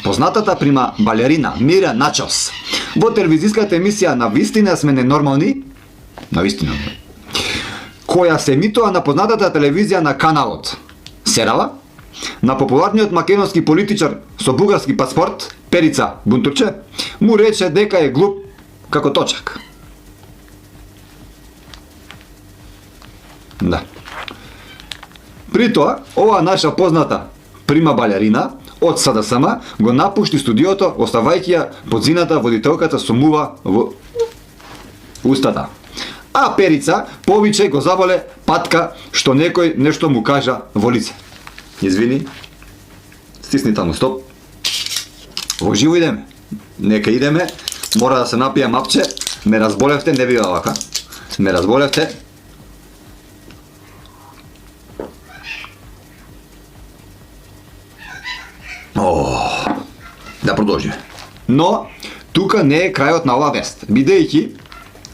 Познатата прима балерина Мира Начос во телевизиската емисија На вистина сме ненормални, на вистина, која се емитува на познатата телевизија на каналот Серава, на популарниот македонски политичар со бугарски паспорт Перица Бунтурче, му рече дека е глуп како точак. Да. При тоа, оваа наша позната прима балерина од СДСМ го напушти студиото, оставајќи ја подзината водителката со мува во устата. А Перица повиче го заболе патка што некој нешто му кажа во лице. Извини, стисни таму стоп. Во живо идеме. Нека идеме. Мора да се напија мапче. Ме разболевте, не бива вака. Ме разболевте. Да продолжиме. Но, тука не е крајот на оваа вест, бидејќи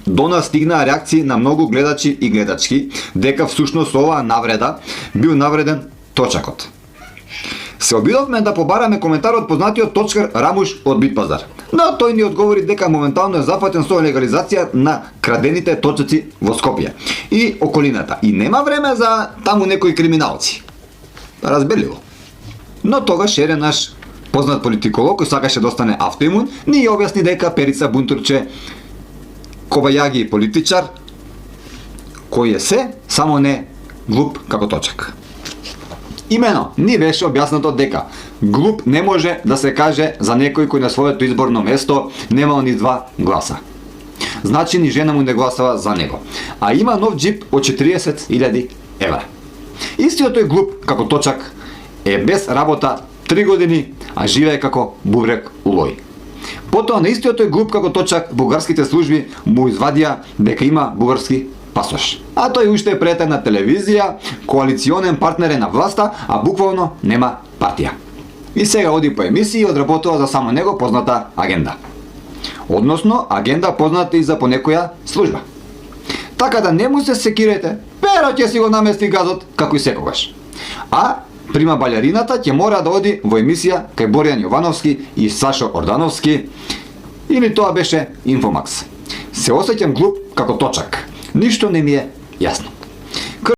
до нас стигнаа реакции на многу гледачи и гледачки дека всушност оваа навреда бил навреден точакот. Се обидовме да побараме коментар од познатиот точкар Рамуш од Битпазар, но тој ни одговори дека моментално е зафатен со легализација на крадените точаци во Скопје и околината и нема време за таму некои криминалци. Разберливо. Но тогаш еден наш познат политиколог кој сакаше да остане автоимун ни објасни дека Перица Бунтурче кобајаги политичар кој е се, само не глуп како точак. Имено, ни беше објаснато дека глуп не може да се каже за некој кој на своето изборно место немал ни 2 гласа. Значи ни жена му не гласава за него, а има нов джип од 40.000 евра. Истиот тој глуп како точак е без работа 3 години, а живее како бубрек у лој. Потоа на истиот тој глуп како точак бугарските служби му извадија дека има бугарски пасош. А тој уште е претен на телевизија, коалиционен партнер е на власта, а буквално нема партија. И сега оди по емисии и одработува за само него позната агенда. Односно, агенда позната и за понекоја служба. Така да не му се секирете, pero ќе си го намести газот како и секогаш. А прима балерината ќе мора да оди во емисија кај Боријан Јовановски и Сашо Ордановски, или тоа беше Инфомакс. Се осеќам глуп како точак. Ништо не ми е јасно.